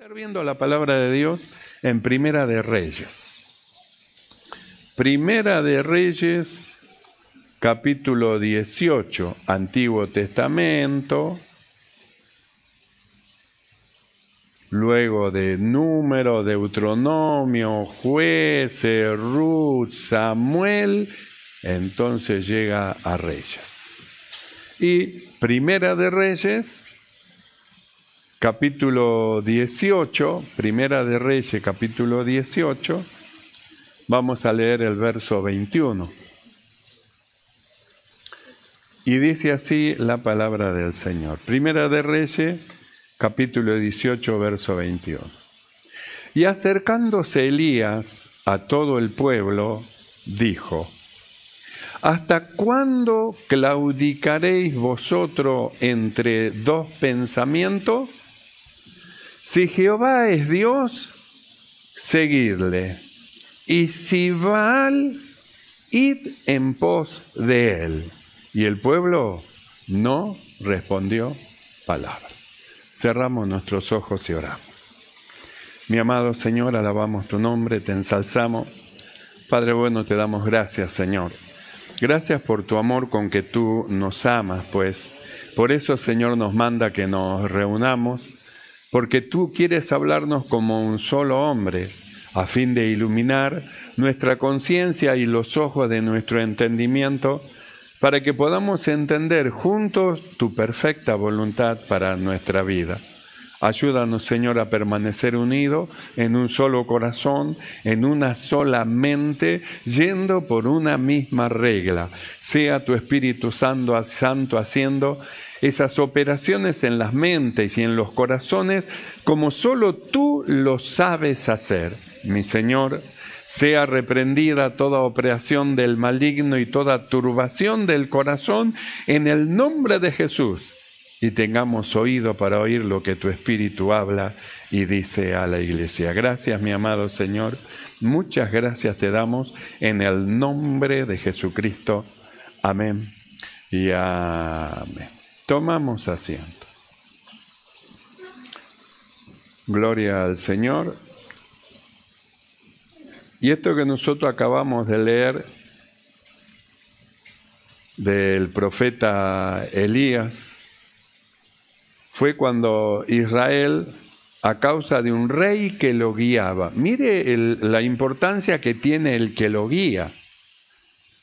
Estar viendo la palabra de Dios en Primera de Reyes. Primera de Reyes, capítulo 18, Antiguo Testamento. Luego de Número, Deuteronomio, Jueces, Ruth, Samuel, entonces llega a Reyes. Y Primera de Reyes, capítulo 18, Primera de Reyes, capítulo 18, vamos a leer el verso 21. Y dice así la palabra del Señor. Primera de Reyes, capítulo 18, verso 21. Y acercándose Elías a todo el pueblo, dijo: ¿Hasta cuándo claudicaréis vosotros entre dos pensamientos? Si Jehová es Dios, seguidle, y si Baal, id en pos de él. Y el pueblo no respondió palabra. Cerramos nuestros ojos y oramos. Mi amado Señor, alabamos tu nombre, te ensalzamos. Padre bueno, te damos gracias, Señor. Gracias por tu amor con que tú nos amas, pues. Por eso, Señor, nos manda que nos reunamos, porque tú quieres hablarnos como un solo hombre, a fin de iluminar nuestra conciencia y los ojos de nuestro entendimiento, para que podamos entender juntos tu perfecta voluntad para nuestra vida. Ayúdanos, Señor, a permanecer unidos en un solo corazón, en una sola mente, yendo por una misma regla. Sea tu Espíritu Santo haciendo esas operaciones en las mentes y en los corazones como solo tú lo sabes hacer. Mi Señor, sea reprendida toda operación del maligno y toda turbación del corazón en el nombre de Jesús. Y tengamos oído para oír lo que tu Espíritu habla y dice a la iglesia. Gracias, mi amado Señor. Muchas gracias te damos en el nombre de Jesucristo. Amén y amén. Tomamos asiento. Gloria al Señor. Y esto que nosotros acabamos de leer del profeta Elías fue cuando Israel, a causa de un rey que lo guiaba, mire la importancia que tiene el que lo guía,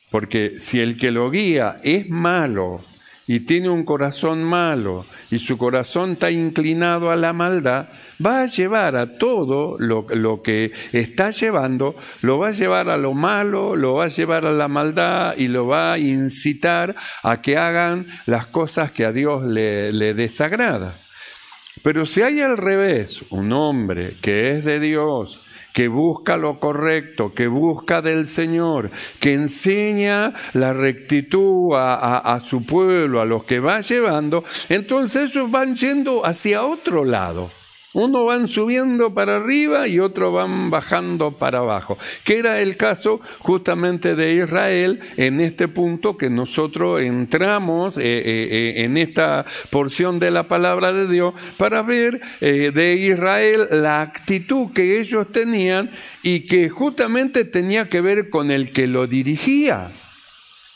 porque si el que lo guía es malo y tiene un corazón malo y su corazón está inclinado a la maldad, va a llevar a todo lo que está llevando, lo va a llevar a lo malo, lo va a llevar a la maldad y lo va a incitar a que hagan las cosas que a Dios le desagrada. Pero si hay al revés, un hombre que es de Dios, que busca lo correcto, que busca del Señor, que enseña la rectitud a su pueblo, a los que va llevando, entonces ellos van yendo hacia otro lado. Uno van subiendo para arriba y otro van bajando para abajo, que era el caso justamente de Israel en este punto que nosotros entramos en esta porción de la palabra de Dios para ver de Israel la actitud que ellos tenían y que justamente tenía que ver con el que lo dirigía.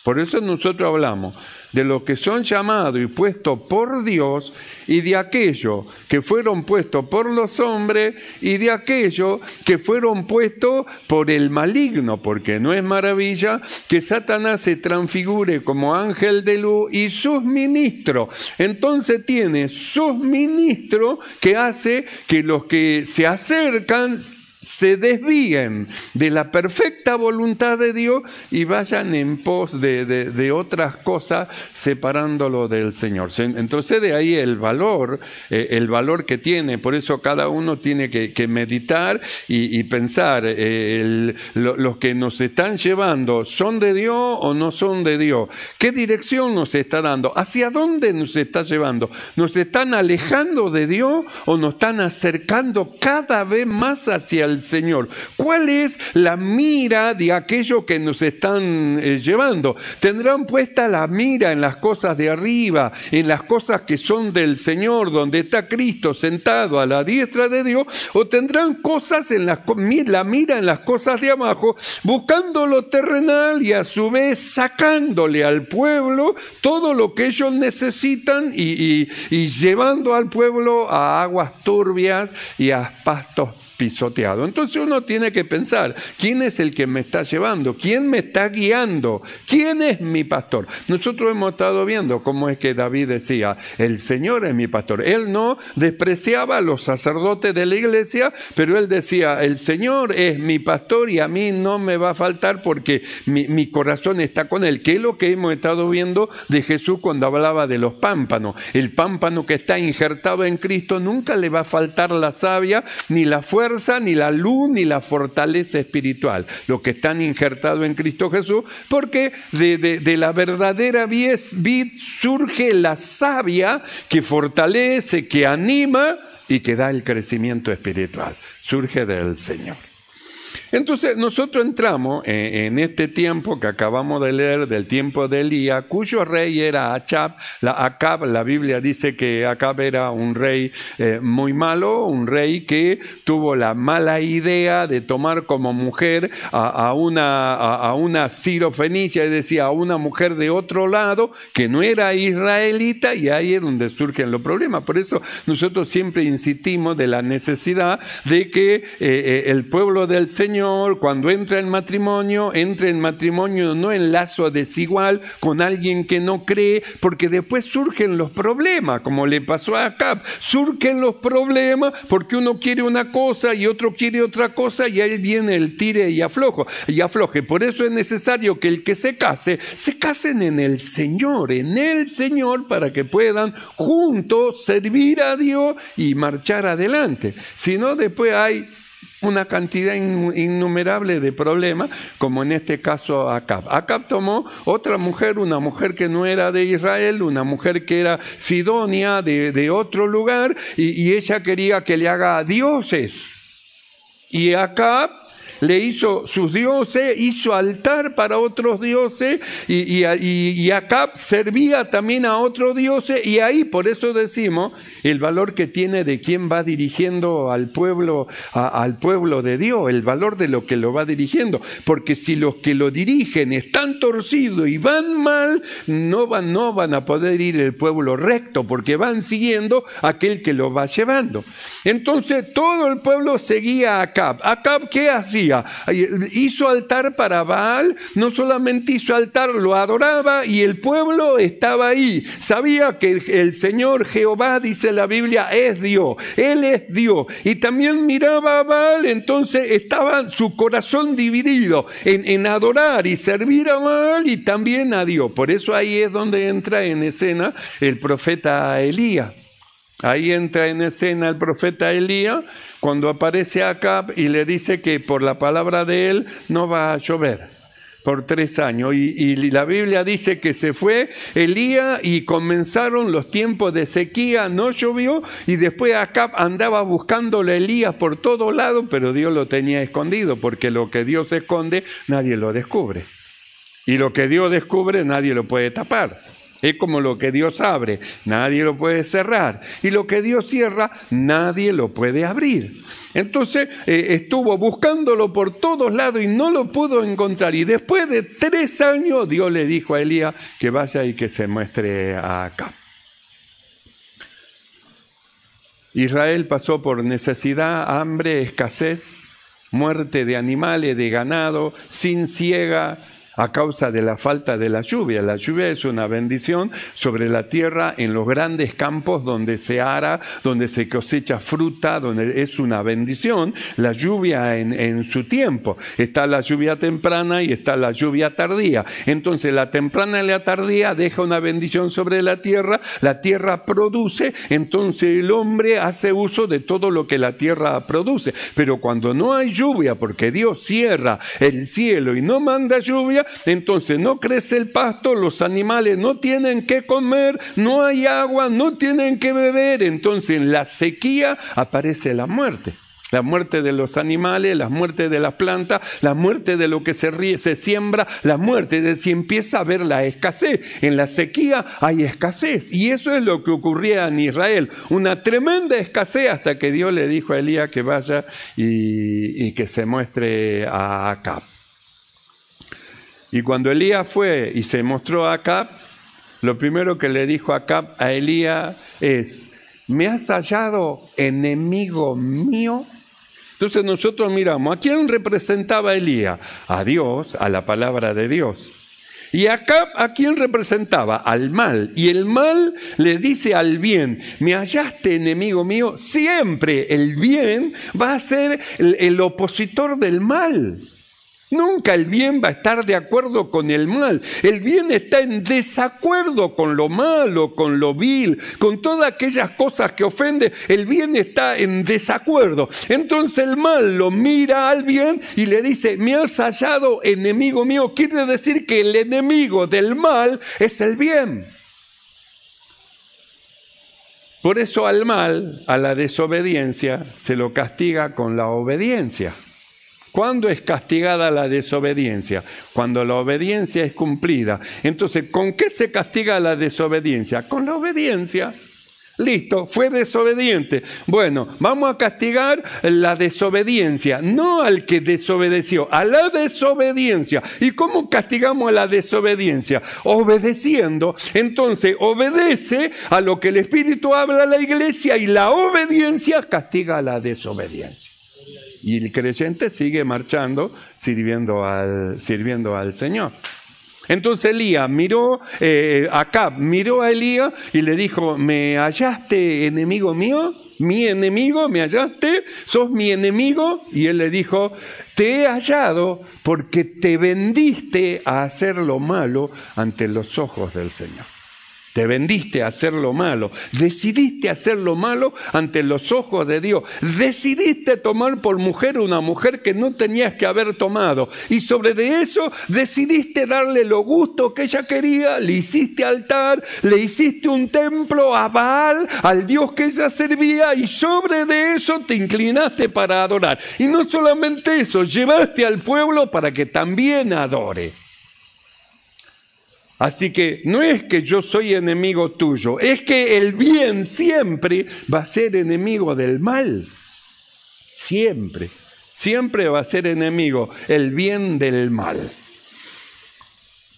Por eso nosotros hablamos de los que son llamados y puestos por Dios y de aquellos que fueron puestos por los hombres y de aquellos que fueron puestos por el maligno, porque no es maravilla que Satanás se transfigure como ángel de luz y sus ministros. Entonces tiene sus ministros que hace que los que se acercan se desvíen de la perfecta voluntad de Dios y vayan en pos de otras cosas, separándolo del Señor. Entonces de ahí el valor que tiene. Por eso cada uno tiene que meditar y pensar, los que nos están llevando, ¿son de Dios o no son de Dios? ¿Qué dirección nos está dando? ¿Hacia dónde nos está llevando? ¿Nos están alejando de Dios o nos están acercando cada vez más hacia el al Señor? ¿Cuál es la mira de aquello que nos están llevando? ¿Tendrán puesta la mira en las cosas de arriba, en las cosas que son del Señor, donde está Cristo sentado a la diestra de Dios? ¿O tendrán cosas la mira en las cosas de abajo, buscando lo terrenal y a su vez sacándole al pueblo todo lo que ellos necesitan y llevando al pueblo a aguas turbias y a pastos pisoteado? Entonces uno tiene que pensar, ¿quién es el que me está llevando? ¿Quién me está guiando? ¿Quién es mi pastor? Nosotros hemos estado viendo cómo es que David decía, el Señor es mi pastor. Él no despreciaba a los sacerdotes de la iglesia, pero él decía, el Señor es mi pastor y a mí no me va a faltar porque mi corazón está con él. ¿Qué es lo que hemos estado viendo de Jesús cuando hablaba de los pámpanos? El pámpano que está injertado en Cristo nunca le va a faltar la savia, ni la fuerza, ni la luz, ni la fortaleza espiritual. Los que están injertados en Cristo Jesús, porque de la verdadera vid surge la savia que fortalece, que anima y que da el crecimiento espiritual. Surge del Señor. Entonces nosotros entramos en este tiempo que acabamos de leer, del tiempo de Elías, cuyo rey era Acab. La Biblia dice que Acab era un rey muy malo, un rey que tuvo la mala idea de tomar como mujer a una sirofenicia, es decir, a una mujer de otro lado que no era israelita, y ahí es donde surgen los problemas. Por eso nosotros siempre insistimos de la necesidad de que el pueblo del Señor, cuando entra en matrimonio no en lazo desigual con alguien que no cree, porque después surgen los problemas, como le pasó a Acab. Surgen los problemas porque uno quiere una cosa y otro quiere otra cosa, y ahí viene el tire y afloje. Por eso es necesario que el que se casen en el Señor, para que puedan juntos servir a Dios y marchar adelante. Si no, después hay una cantidad innumerable de problemas, como en este caso Acab. Acab tomó otra mujer, una mujer que no era de Israel, una mujer que era sidonia de otro lugar, y ella quería que le haga dioses. Y Acab le hizo sus dioses, hizo altar para otros dioses, y Acab servía también a otros dioses, y ahí por eso decimos el valor que tiene de quién va dirigiendo al pueblo de Dios, el valor de lo que lo va dirigiendo, porque si los que lo dirigen están torcidos y van mal, no van a poder ir el pueblo recto, porque van siguiendo a aquel que lo va llevando. Entonces todo el pueblo seguía a Acab. ¿Acab qué hacía? Hizo altar para Baal, no solamente hizo altar, lo adoraba, y el pueblo estaba ahí. Sabía que el Señor Jehová, dice la Biblia, es Dios, Él es Dios, y también miraba a Baal. Entonces estaba su corazón dividido en adorar y servir a Baal y también a Dios. Por eso ahí es donde entra en escena el profeta Elías. Ahí entra en escena el profeta Elías cuando aparece Acab y le dice que por la palabra de él no va a llover por 3 años. Y la Biblia dice que se fue Elías y comenzaron los tiempos de sequía, no llovió, y después Acab andaba buscándole a Elías por todos lados, pero Dios lo tenía escondido, porque lo que Dios esconde nadie lo descubre. Y lo que Dios descubre nadie lo puede tapar. Es como lo que Dios abre, nadie lo puede cerrar. Y lo que Dios cierra, nadie lo puede abrir. Entonces estuvo buscándolo por todos lados y no lo pudo encontrar. Y después de 3 años, Dios le dijo a Elías que vaya y que se muestre a Acab. Israel pasó por necesidad, hambre, escasez, muerte de animales, de ganado, sin siega, a causa de la falta de la lluvia. La lluvia es una bendición sobre la tierra en los grandes campos donde se ara, donde se cosecha fruta, donde es una bendición. La lluvia en su tiempo. Está la lluvia temprana y está la lluvia tardía. Entonces la temprana y la tardía deja una bendición sobre la tierra produce, entonces el hombre hace uso de todo lo que la tierra produce. Pero cuando no hay lluvia, porque Dios cierra el cielo y no manda lluvia, entonces no crece el pasto, los animales no tienen que comer, no hay agua, no tienen que beber. Entonces en la sequía aparece la muerte. La muerte de los animales, la muerte de las plantas, la muerte de lo que se siembra, la muerte de si empieza a haber la escasez. En la sequía hay escasez. Y eso es lo que ocurría en Israel. Una tremenda escasez hasta que Dios le dijo a Elías que vaya y que se muestre a Acab. Y cuando Elías fue y se mostró a Acab, lo primero que le dijo Acab a Elías es: ¿me has hallado enemigo mío? Entonces nosotros miramos, ¿a quién representaba Elías? A Dios, a la palabra de Dios. Y Acab, ¿a quién representaba? Al mal. Y el mal le dice al bien: ¿me hallaste enemigo mío? Siempre el bien va a ser el opositor del mal. Nunca el bien va a estar de acuerdo con el mal. El bien está en desacuerdo con lo malo, con lo vil, con todas aquellas cosas que ofenden. El bien está en desacuerdo. Entonces el mal lo mira al bien y le dice: me has hallado enemigo mío. Quiere decir que el enemigo del mal es el bien. Por eso al mal, a la desobediencia, se lo castiga con la obediencia. ¿Cuándo es castigada la desobediencia? Cuando la obediencia es cumplida. Entonces, ¿con qué se castiga la desobediencia? Con la obediencia. Listo, fue desobediente. Bueno, vamos a castigar la desobediencia, no al que desobedeció, a la desobediencia. ¿Y cómo castigamos a la desobediencia? Obedeciendo. Entonces, obedece a lo que el Espíritu habla a la iglesia y la obediencia castiga a la desobediencia. Y el creyente sigue marchando, sirviendo al Señor. Entonces Elías miró, Acab miró a Elías y le dijo: ¿me hallaste enemigo mío? ¿Mi enemigo? ¿Me hallaste? ¿Sos mi enemigo? Y él le dijo: te he hallado porque te vendiste a hacer lo malo ante los ojos del Señor. Te vendiste a hacer lo malo, decidiste hacer lo malo ante los ojos de Dios, decidiste tomar por mujer una mujer que no tenías que haber tomado y sobre de eso decidiste darle lo gusto que ella quería, le hiciste altar, le hiciste un templo a Baal, al Dios que ella servía y sobre de eso te inclinaste para adorar. Y no solamente eso, llevaste al pueblo para que también adore. Así que no es que yo soy enemigo tuyo, es que el bien siempre va a ser enemigo del mal. Siempre, siempre va a ser enemigo el bien del mal.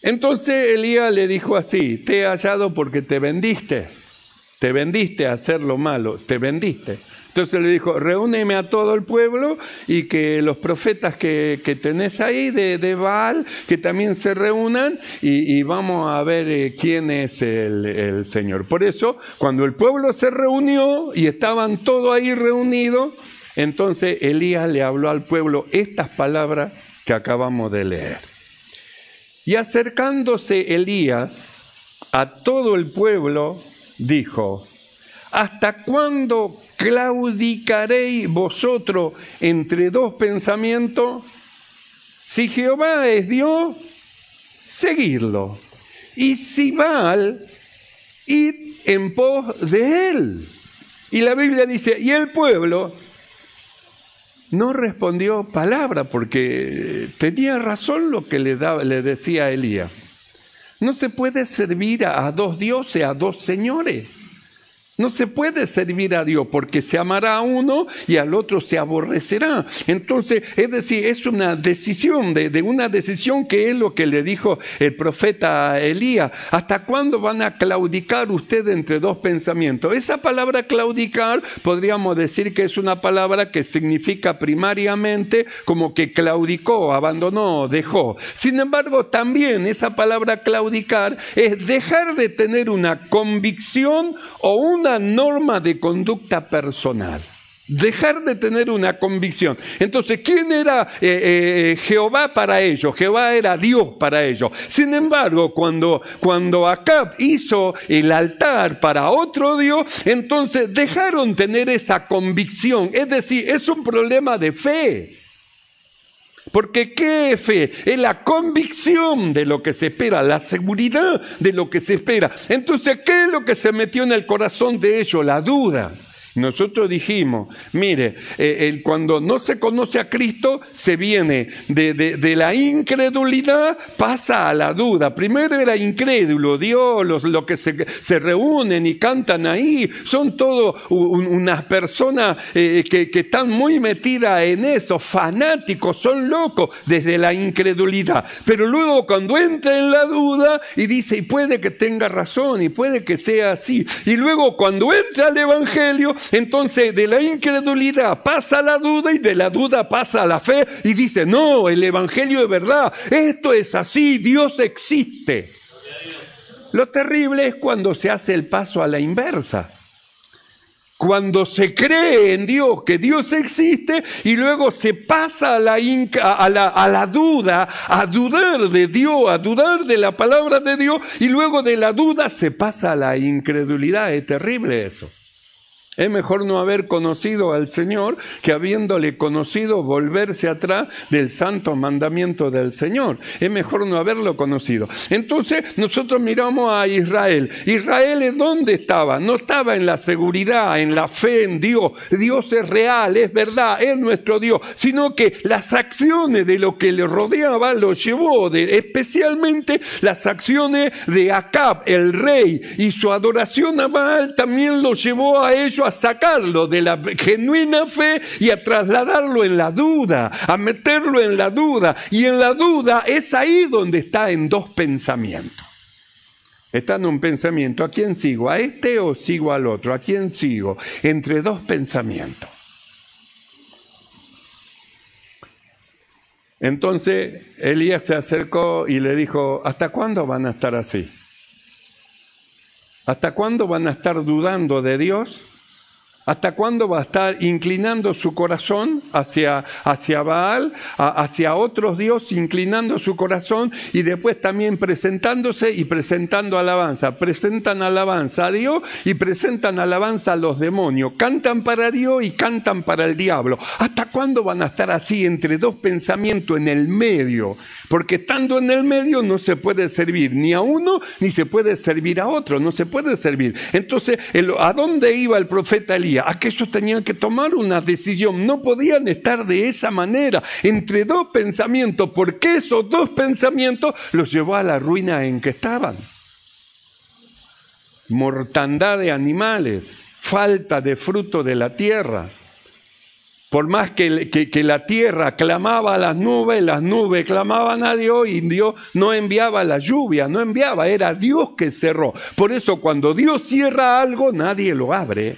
Entonces Elías le dijo así: te he hallado porque te vendiste a hacer lo malo, te vendiste. Entonces le dijo: reúneme a todo el pueblo y que los profetas que tenés ahí de Baal, que también se reúnan y vamos a ver quién es el Señor. Por eso, cuando el pueblo se reunió y estaban todos ahí reunidos, entonces Elías le habló al pueblo estas palabras que acabamos de leer. Y acercándose Elías a todo el pueblo, dijo: ¿hasta cuándo claudicaréis vosotros entre dos pensamientos? Si Jehová es Dios, seguidlo. Y si Baal, id en pos de él. Y la Biblia dice: y el pueblo no respondió palabra, porque tenía razón lo que le decía a Elías. No se puede servir a dos dioses, a dos señores. No se puede servir a Dios porque se amará a uno y al otro se aborrecerá. Entonces, es decir, es una decisión, de una decisión que es lo que le dijo el profeta Elías. ¿Hasta cuándo van a claudicar ustedes entre dos pensamientos? Esa palabra claudicar podríamos decir que es una palabra que significa primariamente como que claudicó, abandonó, dejó. Sin embargo, también esa palabra claudicar es dejar de tener una convicción o una norma de conducta personal. Dejar de tener una convicción. Entonces, ¿quién era Jehová para ellos? Jehová era Dios para ellos. Sin embargo, cuando Acab hizo el altar para otro Dios, entonces dejaron tener esa convicción. Es decir, es un problema de fe. Porque ¿qué es fe? Es la convicción de lo que se espera, la seguridad de lo que se espera. Entonces, ¿qué es lo que se metió en el corazón de ellos? La duda. Nosotros dijimos, mire, cuando no se conoce a Cristo, se viene de la incredulidad, pasa a la duda. Primero era incrédulo, Dios, los que se reúnen y cantan ahí, son todos unas personas que están muy metidas en eso, fanáticos, son locos desde la incredulidad. Pero luego cuando entra en la duda y dice, y puede que tenga razón, y puede que sea así. Y luego cuando entra al Evangelio, entonces de la incredulidad pasa a la duda y de la duda pasa a la fe y dice, no, el Evangelio es verdad, esto es así, Dios existe. Lo terrible es cuando se hace el paso a la inversa. Cuando se cree en Dios, que Dios existe, y luego se pasa a la duda, a dudar de Dios, a dudar de la palabra de Dios, y luego de la duda se pasa a la incredulidad. Es terrible eso. Es mejor no haber conocido al Señor que habiéndole conocido volverse atrás del santo mandamiento del Señor. Es mejor no haberlo conocido. Entonces nosotros miramos a Israel. Israel, ¿en dónde estaba? No estaba en la seguridad, en la fe en Dios. Dios es real, es verdad, es nuestro Dios. Sino que las acciones de lo que le rodeaba lo llevó, especialmente las acciones de Acab, el rey, y su adoración a Baal también lo llevó a ellos a sacarlo de la genuina fe y a trasladarlo en la duda, a meterlo en la duda. Y en la duda es ahí donde está en dos pensamientos. Está en un pensamiento, ¿a quién sigo? ¿A este o sigo al otro? ¿A quién sigo? Entre dos pensamientos. Entonces Elías se acercó y le dijo, ¿hasta cuándo van a estar así? ¿Hasta cuándo van a estar dudando de Dios? ¿Hasta cuándo va a estar inclinando su corazón hacia Baal, hacia otros dioses, inclinando su corazón y después también presentándose y presentando alabanza? Presentan alabanza a Dios y presentan alabanza a los demonios. Cantan para Dios y cantan para el diablo. ¿Hasta cuándo van a estar así entre dos pensamientos en el medio? Porque estando en el medio no se puede servir ni a uno ni se puede servir a otro. No se puede servir. Entonces, ¿a dónde iba el profeta Elías? A que ellos tenían que tomar una decisión, no podían estar de esa manera, entre dos pensamientos, porque esos dos pensamientos los llevó a la ruina en que estaban. Mortandad de animales, falta de fruto de la tierra. Por más que la tierra clamaba a las nubes clamaban a Dios y Dios no enviaba la lluvia, no enviaba, era Dios que cerró. Por eso cuando Dios cierra algo, nadie lo abre.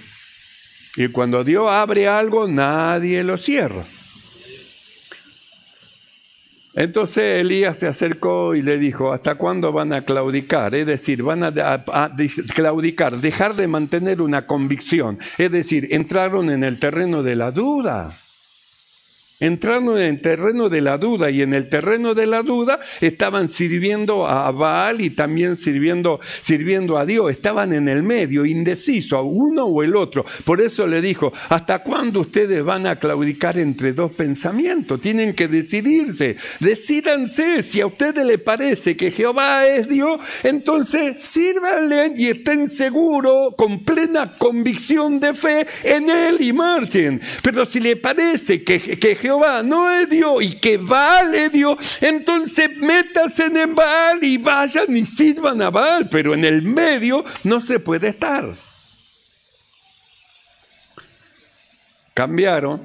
Y cuando Dios abre algo, nadie lo cierra. Entonces Elías se acercó y le dijo, ¿hasta cuándo van a claudicar? Es decir, van a claudicar, dejar de mantener una convicción. Es decir, entraron en el terreno de la duda. Entraron en el terreno de la duda y en el terreno de la duda estaban sirviendo a Baal y también sirviendo a Dios. Estaban en el medio, indecisos, a uno o el otro. Por eso le dijo, ¿hasta cuándo ustedes van a claudicar entre dos pensamientos? Tienen que decidirse. Decídanse, si a ustedes les parece que Jehová es Dios, entonces sírvanle y estén seguros, con plena convicción de fe en Él y marchen. Pero si les parece que Jehová no es Dios y que Baal es Dios, entonces métanse en Baal y vayan y sirvan a Baal, pero en el medio no se puede estar. Cambiaron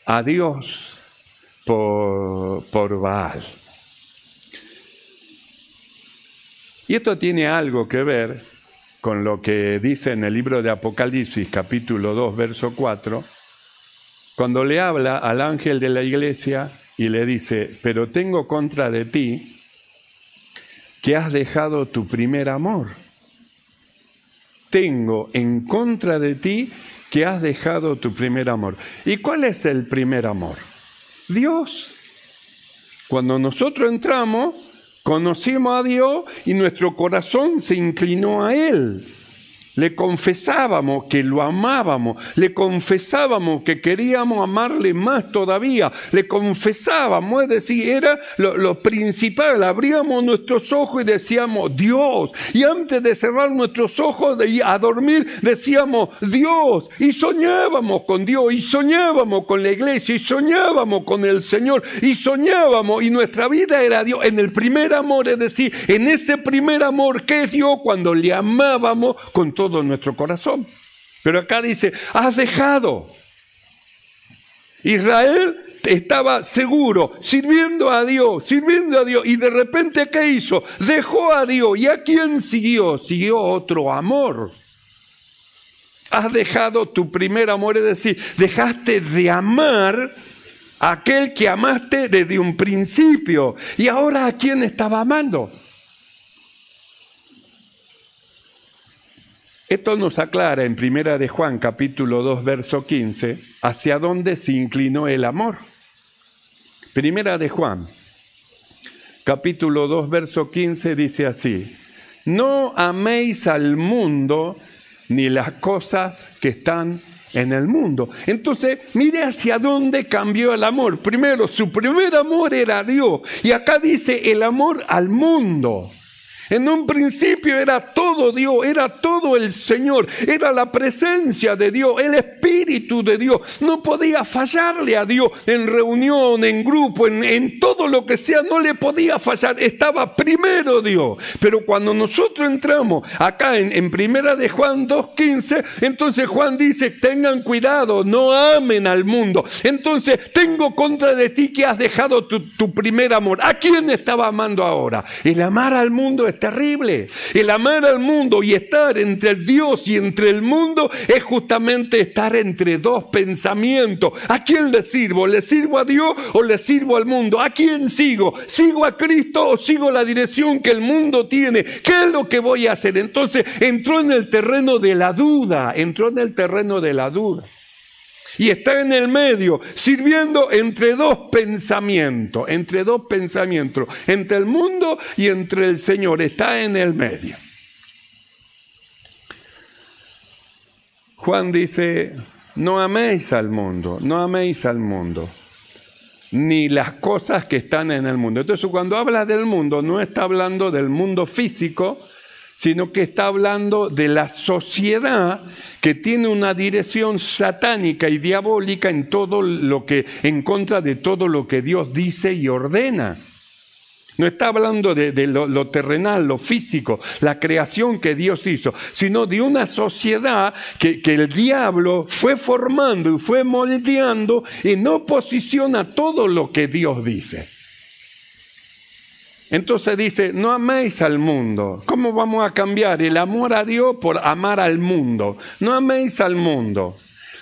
a Dios por Baal. Y esto tiene algo que ver con lo que dice en el libro de Apocalipsis, capítulo 2, verso 4, cuando le habla al ángel de la iglesia y le dice, pero tengo contra de ti que has dejado tu primer amor. Tengo en contra de ti que has dejado tu primer amor. ¿Y cuál es el primer amor? Dios. Cuando nosotros entramos, conocimos a Dios y nuestro corazón se inclinó a Él. Le confesábamos que lo amábamos, le confesábamos que queríamos amarle más todavía, le confesábamos, es decir, era lo principal, abríamos nuestros ojos y decíamos Dios, y antes de cerrar nuestros ojos a dormir decíamos Dios, y soñábamos con Dios, y soñábamos con la iglesia, y soñábamos con el Señor, y soñábamos, y nuestra vida era Dios, en el primer amor, es decir, en ese primer amor que es Dios cuando le amábamos con todo nuestro corazón. Pero acá dice, has dejado. Israel estaba seguro, sirviendo a Dios, y de repente, ¿qué hizo? Dejó a Dios. ¿Y a quién siguió? Siguió otro amor. Has dejado tu primer amor, es decir, dejaste de amar a aquel que amaste desde un principio. ¿Y ahora a quién estaba amando? Esto nos aclara en 1 de Juan, capítulo 2, verso 15, hacia dónde se inclinó el amor. 1 de Juan, capítulo 2, verso 15, dice así: no améis al mundo ni las cosas que están en el mundo. Entonces, mire hacia dónde cambió el amor. Primero, su primer amor era Dios. Y acá dice el amor al mundo. En un principio era todo Dios, era todo el Señor, era la presencia de Dios, el Espíritu de Dios. No podía fallarle a Dios en reunión, en grupo, en todo lo que sea, no le podía fallar. Estaba primero Dios. Pero cuando nosotros entramos acá en 1 de Juan 2:15, entonces Juan dice, tengan cuidado, no amen al mundo. Entonces, tengo contra de ti que has dejado tu primer amor. ¿A quién estaba amando ahora? El amar al mundo es terrible. El amar al mundo y estar entre el Dios y entre el mundo es justamente estar entre dos pensamientos. ¿A quién le sirvo? ¿Le sirvo a Dios o le sirvo al mundo? ¿A quién sigo? ¿Sigo a Cristo o sigo la dirección que el mundo tiene? ¿Qué es lo que voy a hacer? Entonces entró en el terreno de la duda, y está en el medio, sirviendo entre dos pensamientos, entre el mundo y entre el Señor, está en el medio. Juan dice, no améis al mundo, ni las cosas que están en el mundo. Entonces, cuando habla del mundo, no está hablando del mundo físico, sino que está hablando de la sociedad que tiene una dirección satánica y diabólica en contra de todo lo que Dios dice y ordena. No está hablando de lo terrenal, lo físico, la creación que Dios hizo, sino de una sociedad que el diablo fue formando y fue moldeando en oposición a todo lo que Dios dice. Entonces dice, no améis al mundo. ¿Cómo vamos a cambiar el amor a Dios por amar al mundo? No améis al mundo,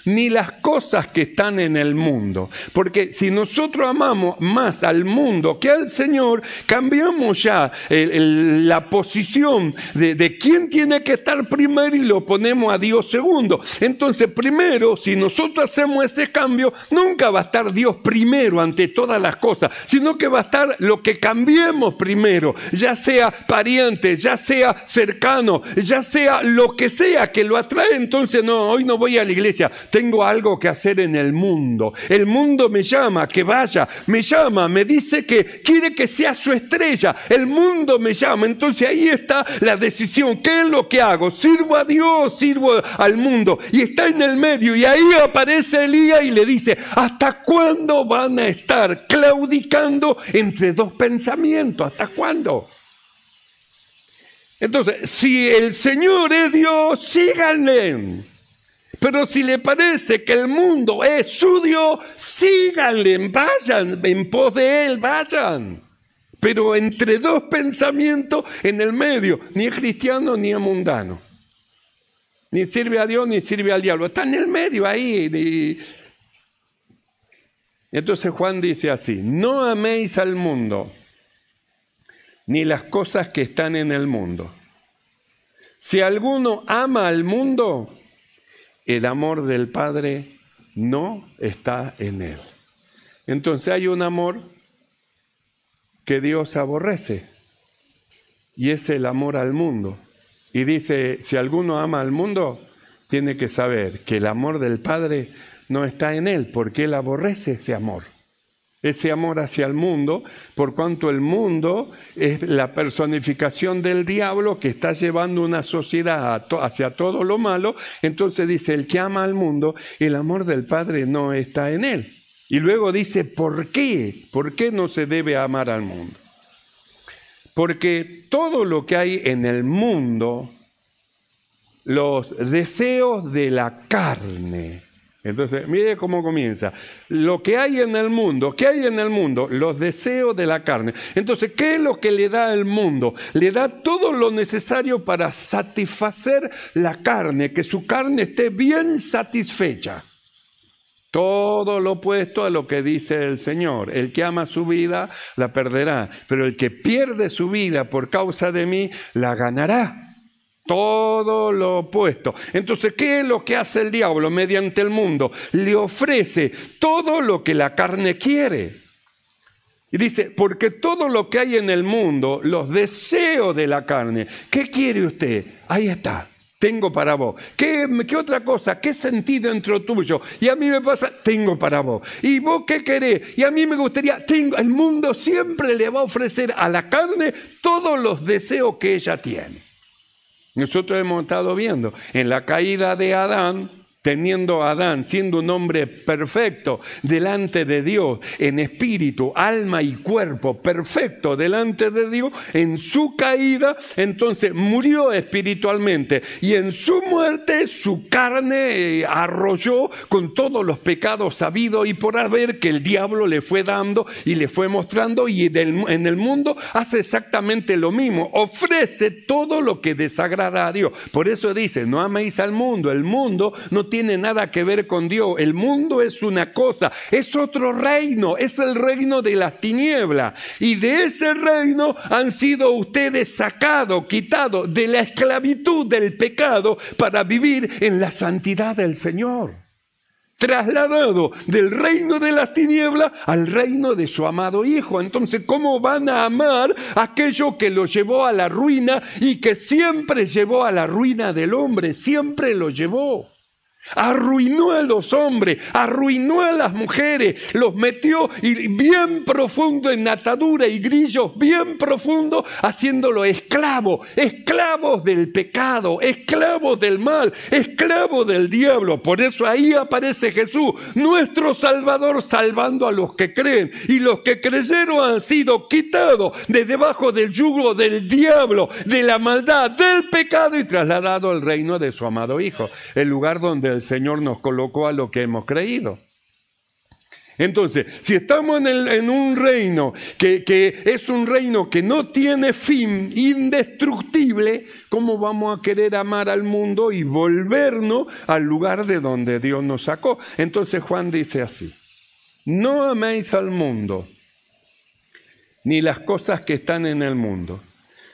ni las cosas que están en el mundo. Porque si nosotros amamos más al mundo que al Señor, cambiamos ya la posición de quién tiene que estar primero y lo ponemos a Dios segundo. Entonces, primero, si nosotros hacemos ese cambio, nunca va a estar Dios primero ante todas las cosas, sino que va a estar lo que cambiemos primero, ya sea pariente, ya sea cercano, ya sea lo que sea que lo atrae. Entonces, no, hoy no voy a la iglesia, tengo algo que hacer en el mundo. El mundo me llama que vaya, me dice que quiere que sea su estrella. El mundo me llama. Entonces ahí está la decisión. ¿Qué es lo que hago? ¿Sirvo a Dios o sirvo al mundo? Y está en el medio. Y ahí aparece Elías y le dice, ¿hasta cuándo van a estar claudicando entre dos pensamientos? ¿Hasta cuándo? Entonces, si el Señor es Dios, síganle. Pero si le parece que el mundo es su Dios, síganle, vayan en pos de él, vayan. Pero entre dos pensamientos en el medio, ni es cristiano ni es mundano. Ni sirve a Dios ni sirve al diablo. Está en el medio ahí. Entonces Juan dice así, no améis al mundo, ni las cosas que están en el mundo. Si alguno ama al mundo, el amor del Padre no está en él. Entonces hay un amor que Dios aborrece y es el amor al mundo. Y dice, si alguno ama al mundo, tiene que saber que el amor del Padre no está en él, porque él aborrece ese amor hacia el mundo, por cuanto el mundo es la personificación del diablo que está llevando una sociedad hacia todo lo malo. Entonces dice, el que ama al mundo, el amor del Padre no está en él. Y luego dice, ¿por qué? ¿Por qué no se debe amar al mundo? Porque todo lo que hay en el mundo, los deseos de la carne. Entonces, mire cómo comienza. Lo que hay en el mundo, ¿qué hay en el mundo? Los deseos de la carne. Entonces, ¿qué es lo que le da al mundo? Le da todo lo necesario para satisfacer la carne, que su carne esté bien satisfecha. Todo lo opuesto a lo que dice el Señor. El que ama su vida, la perderá. Pero el que pierde su vida por causa de mí, la ganará. Todo lo opuesto. Entonces, ¿qué es lo que hace el diablo mediante el mundo? Le ofrece todo lo que la carne quiere. Y dice, porque todo lo que hay en el mundo, los deseos de la carne, ¿qué quiere usted? Ahí está. Tengo para vos. ¿Qué otra cosa? ¿Qué sentido dentro tuyo? Y a mí me pasa, tengo para vos. ¿Y vos qué querés? Y a mí me gustaría, tengo. El mundo siempre le va a ofrecer a la carne todos los deseos que ella tiene. Nosotros hemos estado viendo en la caída de Adán, teniendo a Adán siendo un hombre perfecto delante de Dios, en espíritu, alma y cuerpo, perfecto delante de Dios, en su caída, entonces murió espiritualmente y en su muerte su carne arrolló con todos los pecados sabidos y por haber que el diablo le fue dando y le fue mostrando, y en el mundo hace exactamente lo mismo, ofrece todo lo que desagrada a Dios. Por eso dice, no améis al mundo, el mundo no tiene nada que ver con Dios. El mundo es una cosa, es otro reino, es el reino de las tinieblas. Y de ese reino han sido ustedes sacados, quitados de la esclavitud del pecado para vivir en la santidad del Señor. Trasladado del reino de las tinieblas al reino de su amado Hijo. Entonces, ¿cómo van a amar aquello que lo llevó a la ruina y que siempre llevó a la ruina del hombre? Siempre lo llevó. Arruinó a los hombres, arruinó a las mujeres, los metió bien profundo en atadura y grillos bien profundo, haciéndolo esclavos del pecado, esclavos del mal, esclavos del diablo. Por eso ahí aparece Jesús, nuestro Salvador, salvando a los que creen, y los que creyeron han sido quitados de debajo del yugo del diablo, de la maldad, del pecado, y trasladados al reino de su amado Hijo, el lugar donde el Señor nos colocó a lo que hemos creído. Entonces, si estamos en un reino que es un reino que no tiene fin, indestructible, ¿cómo vamos a querer amar al mundo y volvernos al lugar de donde Dios nos sacó? Entonces Juan dice así, no améis al mundo, ni las cosas que están en el mundo.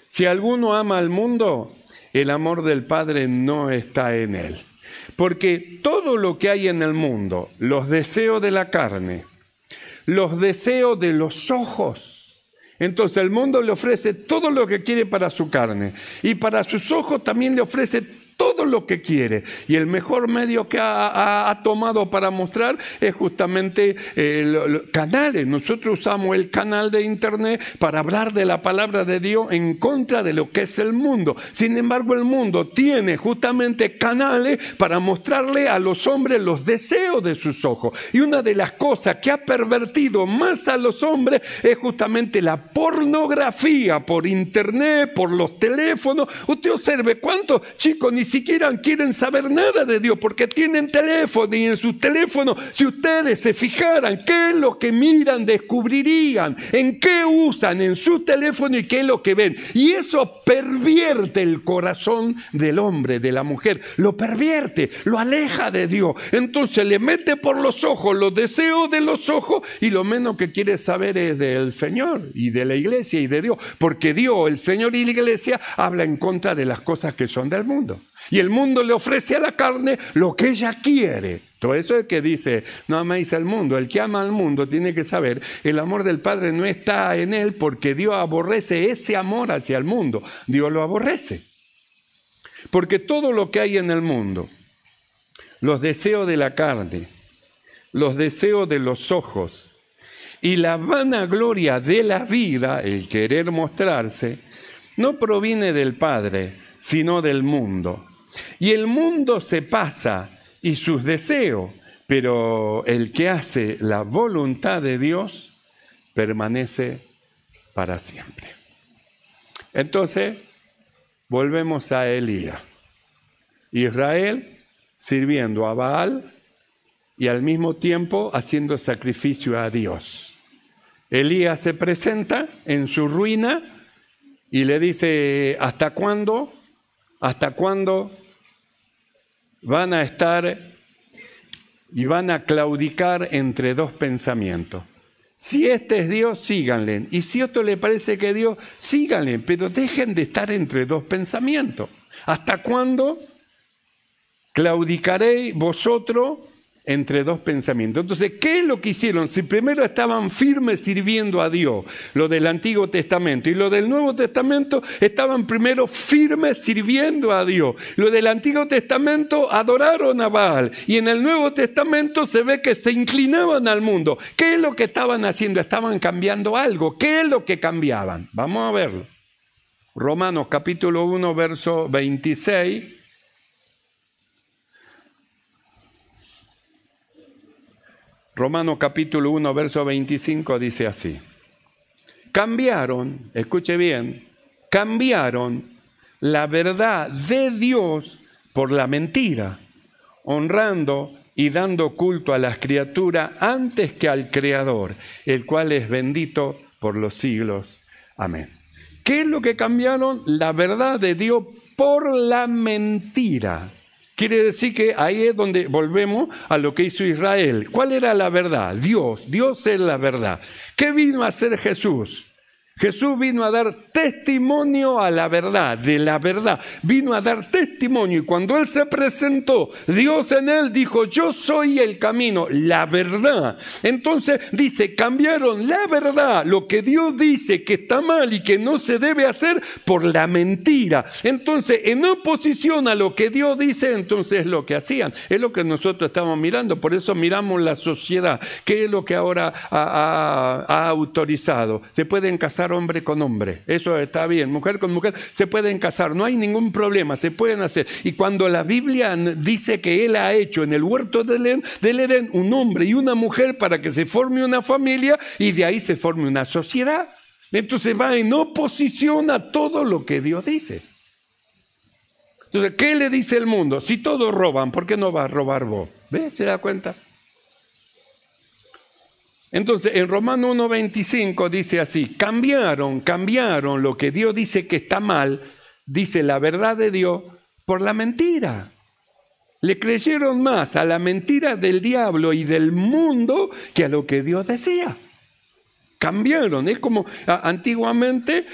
Si alguno ama al mundo, el amor del Padre no está en él. Porque todo lo que hay en el mundo, los deseos de la carne, los deseos de los ojos, entonces el mundo le ofrece todo lo que quiere para su carne y para sus ojos también le ofrece todo lo que quiere. Y el mejor medio que ha tomado para mostrar es justamente los canales. Nosotros usamos el canal de internet para hablar de la palabra de Dios en contra de lo que es el mundo. Sin embargo, el mundo tiene justamente canales para mostrarle a los hombres los deseos de sus ojos. Y una de las cosas que ha pervertido más a los hombres es justamente la pornografía por internet, por los teléfonos. Usted observe cuántos chicos ni siquiera quieren saber nada de Dios porque tienen teléfono, y en sus teléfonos, si ustedes se fijaran qué es lo que miran, descubrirían en qué usan en su teléfono y qué es lo que ven. Y eso pervierte el corazón del hombre, de la mujer, lo pervierte, lo aleja de Dios. Entonces le mete por los ojos los deseos de los ojos y lo menos que quiere saber es del Señor y de la iglesia y de Dios, porque Dios, el Señor y la iglesia habla en contra de las cosas que son del mundo. Y el mundo le ofrece a la carne lo que ella quiere. Todo eso es que dice, no améis al mundo. El que ama al mundo tiene que saber, el amor del Padre no está en él porque Dios aborrece ese amor hacia el mundo. Dios lo aborrece. Porque todo lo que hay en el mundo, los deseos de la carne, los deseos de los ojos y la vanagloria de la vida, el querer mostrarse, no proviene del Padre, sino del mundo. Y el mundo se pasa y sus deseos, pero el que hace la voluntad de Dios permanece para siempre. Entonces, volvemos a Elías. Israel sirviendo a Baal y al mismo tiempo haciendo sacrificio a Dios. Elías se presenta en su ruina y le dice, ¿hasta cuándo? ¿Hasta cuándo van a estar y van a claudicar entre dos pensamientos? Si este es Dios, síganle. Y si otro le parece que es Dios, síganle. Pero dejen de estar entre dos pensamientos. ¿Hasta cuándo claudicaréis vosotros entre dos pensamientos? Entonces, ¿qué es lo que hicieron? Si primero estaban firmes sirviendo a Dios, lo del Antiguo Testamento, y lo del Nuevo Testamento estaban primero firmes sirviendo a Dios. Lo del Antiguo Testamento adoraron a Baal, y en el Nuevo Testamento se ve que se inclinaban al mundo. ¿Qué es lo que estaban haciendo? Estaban cambiando algo. ¿Qué es lo que cambiaban? Vamos a verlo. Romanos capítulo 1, verso 26. Romanos capítulo 1, verso 25 dice así. Cambiaron, escuche bien, cambiaron la verdad de Dios por la mentira, honrando y dando culto a las criaturas antes que al Creador, el cual es bendito por los siglos. Amén. ¿Qué es lo que cambiaron? La verdad de Dios por la mentira. Quiere decir que ahí es donde volvemos a lo que hizo Israel. ¿Cuál era la verdad? Dios. Dios es la verdad. ¿Qué vino a hacer Jesús? Jesús vino a dar testimonio a la verdad, de la verdad. Vino a dar testimonio y cuando Él se presentó, Dios en Él dijo, yo soy el camino, la verdad. Entonces dice, cambiaron la verdad, lo que Dios dice que está mal y que no se debe hacer por la mentira. Entonces, en oposición a lo que Dios dice, entonces es lo que hacían. Es lo que nosotros estamos mirando, por eso miramos la sociedad. ¿Qué es lo que ahora ha autorizado? Se pueden casar hombre con hombre, eso está bien, mujer con mujer, se pueden casar, no hay ningún problema, se pueden hacer. Y cuando la Biblia dice que Él ha hecho en el huerto del Edén un hombre y una mujer para que se forme una familia y de ahí se forme una sociedad, entonces va en oposición a todo lo que Dios dice. Entonces, ¿qué le dice el mundo? Si todos roban, ¿por qué no va a robar vos? ¿Ves? ¿Se da cuenta? Entonces, en Romanos 1:25 dice así, cambiaron lo que Dios dice que está mal, dice la verdad de Dios, por la mentira. Le creyeron más a la mentira del diablo y del mundo que a lo que Dios decía. Cambiaron, es como antiguamente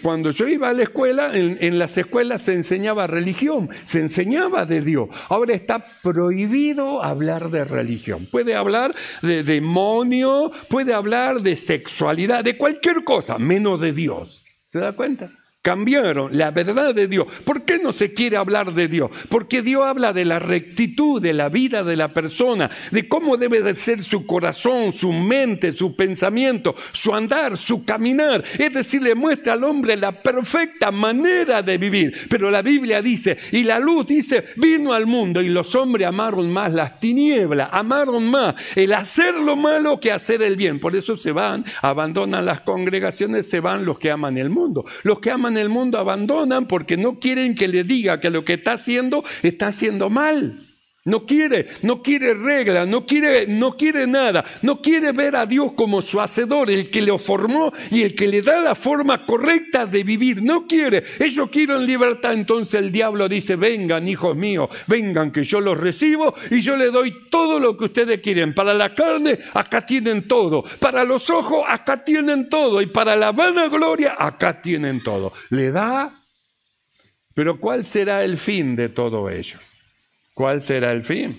cuando yo iba a la escuela, en las escuelas se enseñaba religión, se enseñaba de Dios. Ahora está prohibido hablar de religión. Puede hablar de demonio, puede hablar de sexualidad, de cualquier cosa, menos de Dios. ¿Se da cuenta? Cambiaron la verdad de Dios. ¿Por qué no se quiere hablar de Dios? Porque Dios habla de la rectitud de la vida de la persona, de cómo debe de ser su corazón, su mente, su pensamiento, su andar, su caminar. Es decir, le muestra al hombre la perfecta manera de vivir. Pero la Biblia dice, y la luz dice, vino al mundo y los hombres amaron más las tinieblas, amaron más el hacer lo malo que hacer el bien. Por eso se van, abandonan las congregaciones, se van los que aman el mundo. Los que aman el mundo abandonan porque no quieren que le diga que lo que está haciendo mal. No quiere reglas, no quiere nada, no quiere ver a Dios como su hacedor, el que lo formó y el que le da la forma correcta de vivir. No quiere, ellos quieren libertad. Entonces el diablo dice, vengan hijos míos, vengan que yo los recibo y yo les doy todo lo que ustedes quieren. Para la carne, acá tienen todo. Para los ojos, acá tienen todo. Y para la vanagloria, acá tienen todo. Le da, pero ¿cuál será el fin de todo ello? ¿Cuál será el fin?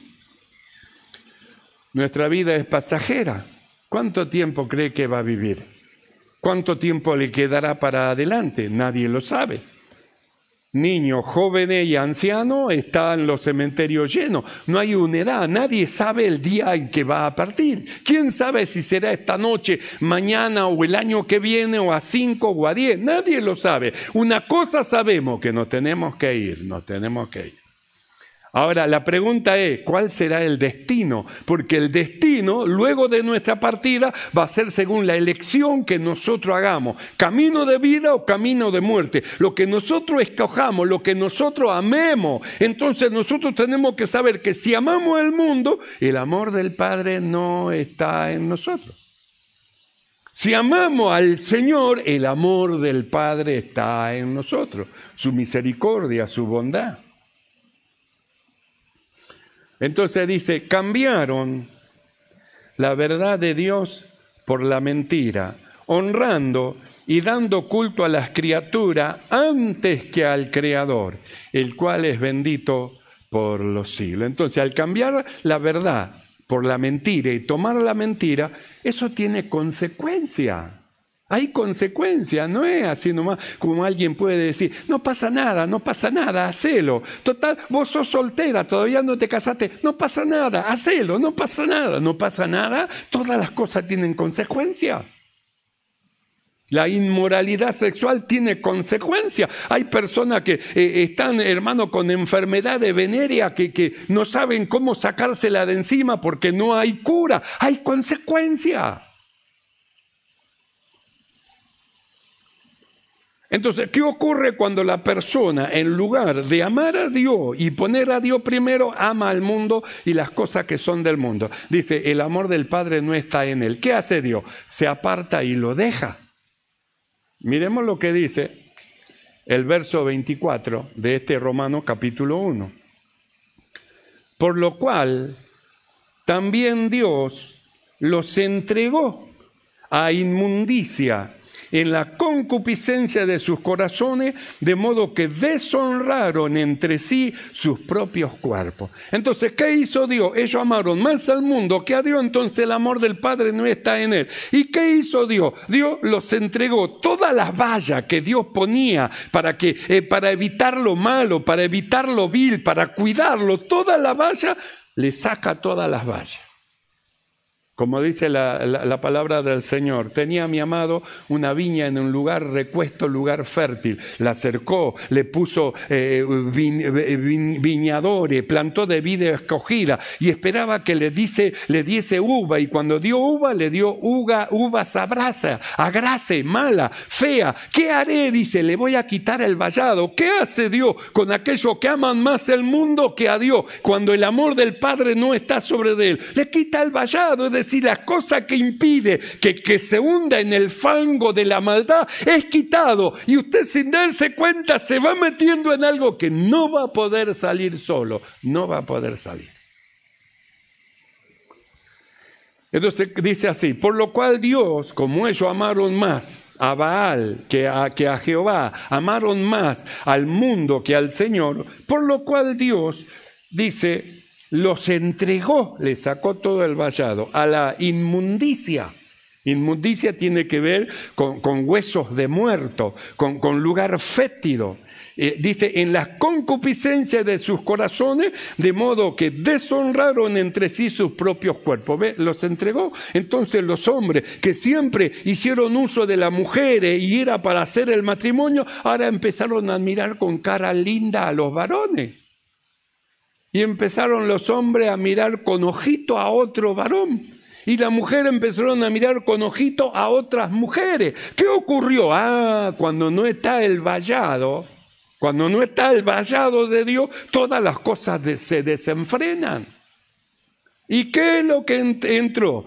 Nuestra vida es pasajera. ¿Cuánto tiempo cree que va a vivir? ¿Cuánto tiempo le quedará para adelante? Nadie lo sabe. niños, jóvenes y ancianos, están los cementerios llenos. No hay una edad, nadie sabe el día en que va a partir. ¿Quién sabe si será esta noche, mañana o el año que viene o a 5 o a 10? Nadie lo sabe. Una cosa sabemos, que nos tenemos que ir, nos tenemos que ir. Ahora, la pregunta es, ¿cuál será el destino? Porque el destino, luego de nuestra partida, va a ser según la elección que nosotros hagamos. Camino de vida o camino de muerte. Lo que nosotros escojamos, lo que nosotros amemos. Entonces nosotros tenemos que saber que si amamos el mundo, el amor del Padre no está en nosotros. Si amamos al Señor, el amor del Padre está en nosotros. Su misericordia, su bondad. Entonces dice, cambiaron la verdad de Dios por la mentira, honrando y dando culto a las criaturas antes que al Creador, el cual es bendito por los siglos. Entonces, al cambiar la verdad por la mentira y tomar la mentira, eso tiene consecuencia. Hay consecuencias, no es así nomás como alguien puede decir, no pasa nada, hacelo. Total, vos sos soltera, todavía no te casaste, no pasa nada, hacelo, no pasa nada, todas las cosas tienen consecuencias. La inmoralidad sexual tiene consecuencias. Hay personas que están, hermano, con enfermedades venéreas que no saben cómo sacársela de encima porque no hay cura, hay consecuencias. Entonces, ¿qué ocurre cuando la persona, en lugar de amar a Dios y poner a Dios primero, ama al mundo y las cosas que son del mundo? Dice, el amor del Padre no está en él. ¿Qué hace Dios? Se aparta y lo deja. Miremos lo que dice el verso 24 de este Romanos capítulo 1. Por lo cual, también Dios los entregó a inmundicia en la concupiscencia de sus corazones, de modo que deshonraron entre sí sus propios cuerpos. Entonces, ¿qué hizo Dios? Ellos amaron más al mundo que a Dios, entonces el amor del Padre no está en él. ¿Y qué hizo Dios? Dios los entregó todas las vallas que Dios ponía para evitar lo malo, para evitar lo vil, para cuidarlo, todas las vallas, le saca todas las vallas. Como dice la palabra del Señor, tenía mi amado una viña en un lugar recuesto, lugar fértil. La cercó, le puso viñadores, plantó de vid escogida y esperaba que le diese uva. Y cuando dio uva, le dio uva sabrosa, agrase, mala, fea. ¿Qué haré? Dice, le voy a quitar el vallado. ¿Qué hace Dios con aquellos que aman más el mundo que a Dios? Cuando el amor del Padre no está sobre de él, le quita el vallado, es decir, la cosa que impide que se hunda en el fango de la maldad es quitado y usted sin darse cuenta se va metiendo en algo que no va a poder salir solo, no va a poder salir. Entonces dice así, por lo cual Dios, como ellos amaron más a Baal que a Jehová, amaron más al mundo que al Señor, por lo cual Dios, dice, los entregó, le sacó todo el vallado, a la inmundicia. Inmundicia tiene que ver con huesos de muerto, con lugar fétido. Dice, en las concupiscencias de sus corazones, de modo que deshonraron entre sí sus propios cuerpos. ¿Ve? Los entregó. Entonces los hombres que siempre hicieron uso de las mujeres y era para hacer el matrimonio, ahora empezaron a mirar con cara linda a los varones. Y empezaron los hombres a mirar con ojito a otro varón. Y las mujeres empezaron a mirar con ojito a otras mujeres. ¿Qué ocurrió? Cuando no está el vallado de Dios, todas las cosas se desenfrenan. ¿Y qué es lo que entró?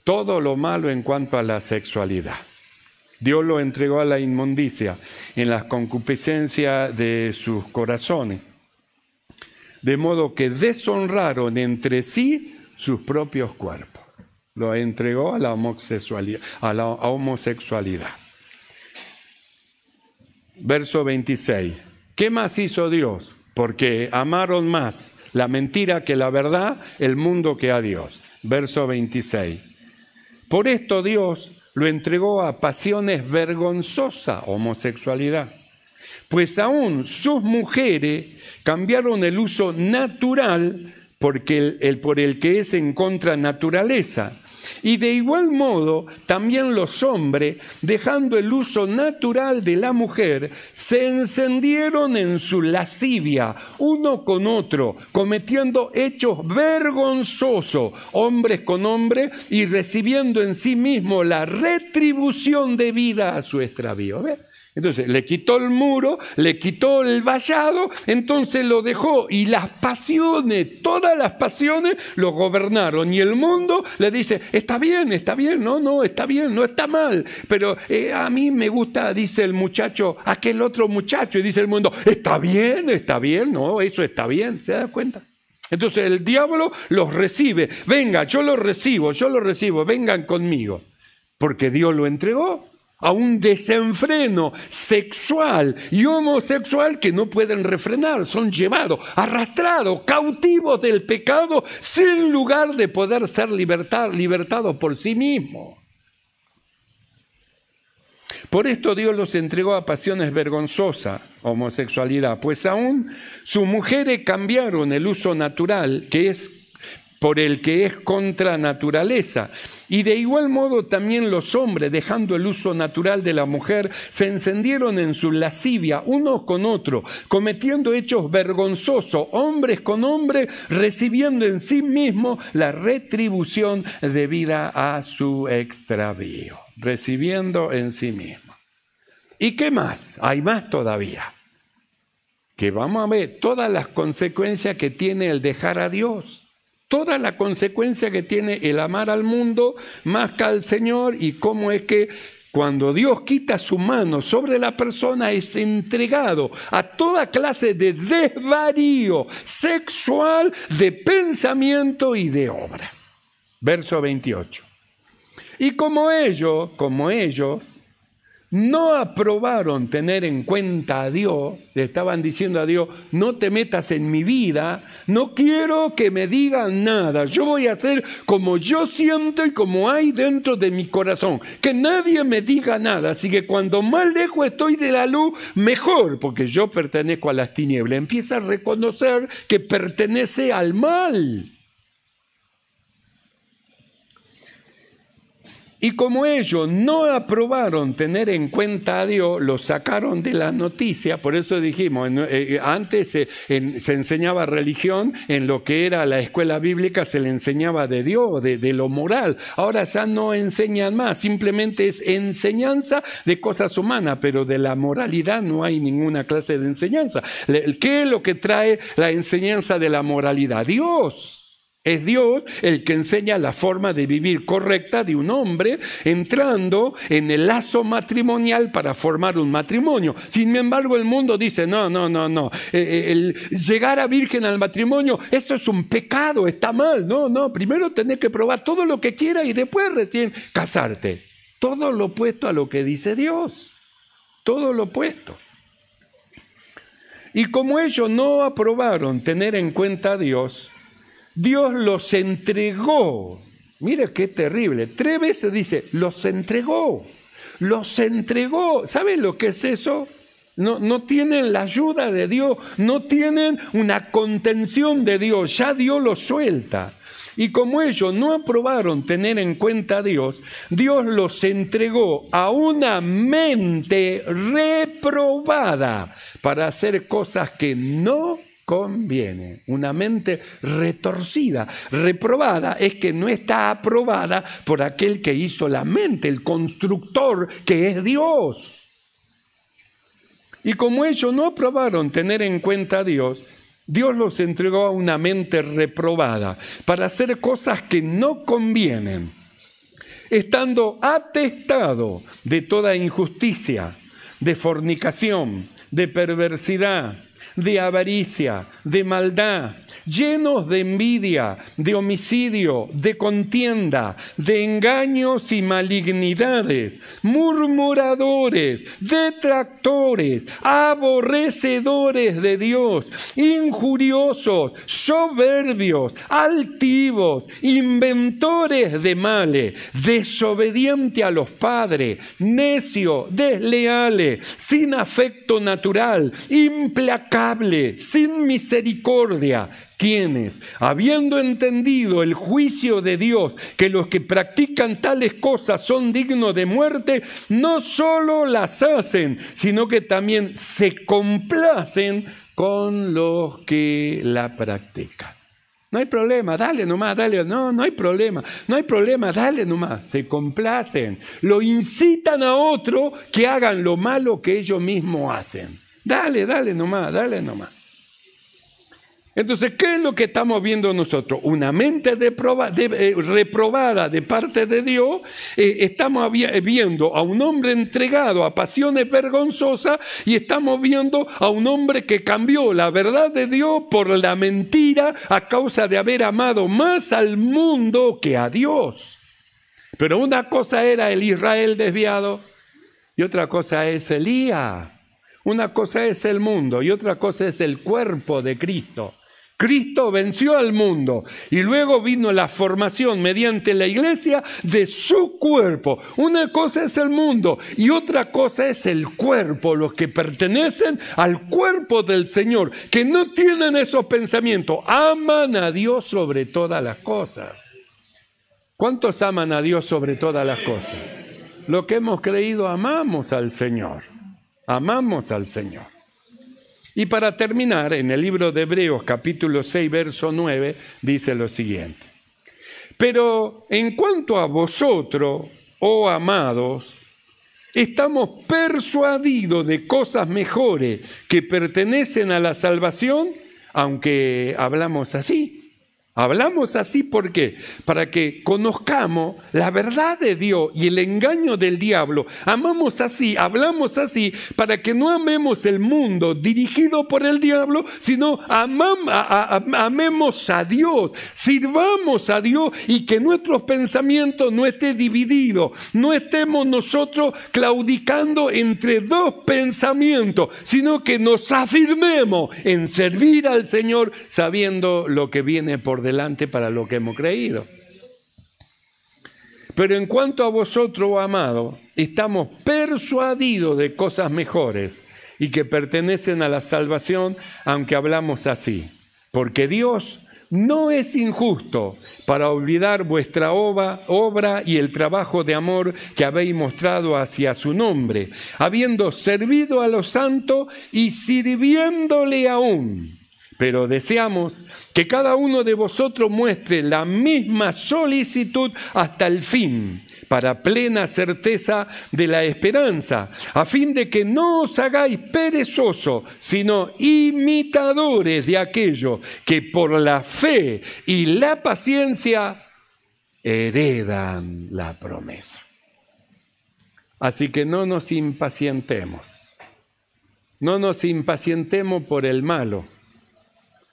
Todo lo malo en cuanto a la sexualidad. Dios lo entregó a la inmundicia en las concupiscencias de sus corazones. De modo que deshonraron entre sí sus propios cuerpos. Lo entregó a la homosexualidad. Verso 26. ¿Qué más hizo Dios? Porque amaron más la mentira que la verdad, el mundo que a Dios. Verso 26. Por esto Dios lo entregó a pasiones vergonzosas, homosexualidad, pues aún sus mujeres cambiaron el uso natural por el que es en contra naturaleza. Y de igual modo, también los hombres, dejando el uso natural de la mujer, se encendieron en su lascivia, uno con otro, cometiendo hechos vergonzosos, hombres con hombres, y recibiendo en sí mismo la retribución debida a su extravío. ¿Ves? Entonces le quitó el muro, le quitó el vallado, entonces lo dejó y las pasiones, todas las pasiones lo gobernaron. Y el mundo le dice, está bien, no, está bien, no está mal. Pero a mí me gusta, dice el muchacho, aquel otro muchacho, y dice el mundo, está bien, no, eso está bien, ¿se da cuenta? Entonces el diablo los recibe, venga, yo lo recibo, vengan conmigo, porque Dios lo entregó a un desenfreno sexual y homosexual que no pueden refrenar, son llevados, arrastrados, cautivos del pecado, sin lugar de poder ser libertados por sí mismos. Por esto Dios los entregó a pasiones vergonzosas, homosexualidad, pues aún sus mujeres cambiaron el uso natural, que es por el que es contra naturaleza. Y de igual modo también los hombres, dejando el uso natural de la mujer, se encendieron en su lascivia, unos con otros, cometiendo hechos vergonzosos, hombres con hombres, recibiendo en sí mismos la retribución debida a su extravío. Recibiendo en sí mismo. ¿Y qué más? Hay más todavía. Que vamos a ver todas las consecuencias que tiene el dejar a Dios. Toda la consecuencia que tiene el amar al mundo más que al Señor, y cómo es que cuando Dios quita su mano sobre la persona es entregado a toda clase de desvarío sexual, de pensamiento y de obras. Verso 28. Y como ellos no aprobaron tener en cuenta a Dios, le estaban diciendo a Dios, no te metas en mi vida, no quiero que me digan nada, yo voy a hacer como yo siento y como hay dentro de mi corazón, que nadie me diga nada, así que cuando más lejos estoy de la luz, mejor, porque yo pertenezco a las tinieblas. Empieza a reconocer que pertenece al mal. Y como ellos no aprobaron tener en cuenta a Dios, lo sacaron de la noticia. Por eso dijimos, antes se enseñaba religión, en lo que era la escuela bíblica se le enseñaba de Dios, de lo moral. Ahora ya no enseñan más, simplemente es enseñanza de cosas humanas, pero de la moralidad no hay ninguna clase de enseñanza. ¿Qué es lo que trae la enseñanza de la moralidad? Dios. Es Dios el que enseña la forma de vivir correcta de un hombre entrando en el lazo matrimonial para formar un matrimonio. Sin embargo, el mundo dice, no. El llegar a virgen al matrimonio, eso es un pecado, está mal. No, primero tenés que probar todo lo que quieras y después recién casarte. Todo lo opuesto a lo que dice Dios. Todo lo opuesto. Y como ellos no aprobaron tener en cuenta a Dios, Dios los entregó. Mira qué terrible. 3 veces dice, los entregó. ¿Saben lo que es eso? No tienen la ayuda de Dios, no tienen una contención de Dios, ya Dios los suelta. Y como ellos no aprobaron tener en cuenta a Dios, Dios los entregó a una mente reprobada para hacer cosas que no conviene. Una mente retorcida, reprobada, es que no está aprobada por aquel que hizo la mente, el constructor, que es Dios. Y como ellos no aprobaron tener en cuenta a Dios, Dios los entregó a una mente reprobada para hacer cosas que no convienen, estando atestado de toda injusticia, de fornicación, de perversidad, de avaricia, de maldad, llenos de envidia, de homicidio, de contienda, de engaños y malignidades, murmuradores, detractores, aborrecedores de Dios, injuriosos, soberbios, altivos, inventores de males, desobedientes a los padres, necios, desleales, sin afecto natural, implacables, sin misericordia, quienes, habiendo entendido el juicio de Dios, que los que practican tales cosas son dignos de muerte, no solo las hacen, sino que también se complacen con los que la practican. No hay problema, dale nomás, dale. No hay problema, dale nomás. Se complacen, lo incitan a otro que hagan lo malo que ellos mismos hacen. Dale nomás, dale nomás. Entonces, ¿qué es lo que estamos viendo nosotros? Una mente reprobada de parte de Dios. Estamos viendo a un hombre entregado a pasiones vergonzosas y estamos viendo a un hombre que cambió la verdad de Dios por la mentira a causa de haber amado más al mundo que a Dios. Pero una cosa era el Israel desviado y otra cosa es Elías. Una cosa es el mundo y otra cosa es el cuerpo de Cristo. Cristo venció al mundo y luego vino la formación mediante la iglesia de su cuerpo. Una cosa es el mundo y otra cosa es el cuerpo, los que pertenecen al cuerpo del Señor, que no tienen esos pensamientos, aman a Dios sobre todas las cosas. ¿Cuántos aman a Dios sobre todas las cosas? Lo que hemos creído, amamos al Señor. Amamos al Señor. Y para terminar, en el libro de Hebreos, capítulo 6, verso 9, dice lo siguiente. Pero en cuanto a vosotros, oh amados, estamos persuadidos de cosas mejores que pertenecen a la salvación, aunque hablamos así. Hablamos así, ¿por qué? Para que conozcamos la verdad de Dios y el engaño del diablo. Amamos así, hablamos así, para que no amemos el mundo dirigido por el diablo, sino amemos a Dios, sirvamos a Dios y que nuestros pensamientos no estén divididos, no estemos nosotros claudicando entre dos pensamientos, sino que nos afirmemos en servir al Señor sabiendo lo que viene por delante para lo que hemos creído. Pero en cuanto a vosotros, amados, estamos persuadidos de cosas mejores y que pertenecen a la salvación, aunque hablamos así. Porque Dios no es injusto para olvidar vuestra obra y el trabajo de amor que habéis mostrado hacia su nombre, habiendo servido a los santos y sirviéndole aún. Pero deseamos que cada uno de vosotros muestre la misma solicitud hasta el fin, para plena certeza de la esperanza, a fin de que no os hagáis perezosos, sino imitadores de aquellos que por la fe y la paciencia heredan la promesa. Así que no nos impacientemos. No nos impacientemos por el malo.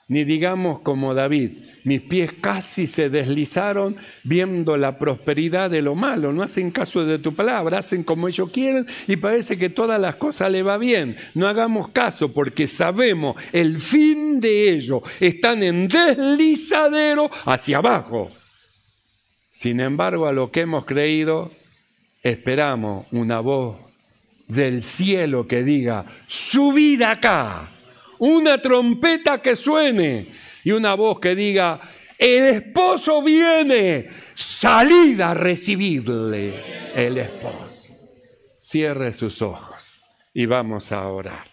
Ni digamos como David, mis pies casi se deslizaron viendo la prosperidad de lo malo. No hacen caso de tu palabra, hacen como ellos quieren y parece que todas las cosas le va bien. No hagamos caso porque sabemos el fin de ellos. Están en deslizadero hacia abajo. Sin embargo, a lo que hemos creído, esperamos una voz del cielo que diga, subid acá. Una trompeta que suene y una voz que diga, el esposo viene, salid a recibirle el esposo. Cierre sus ojos y vamos a orar.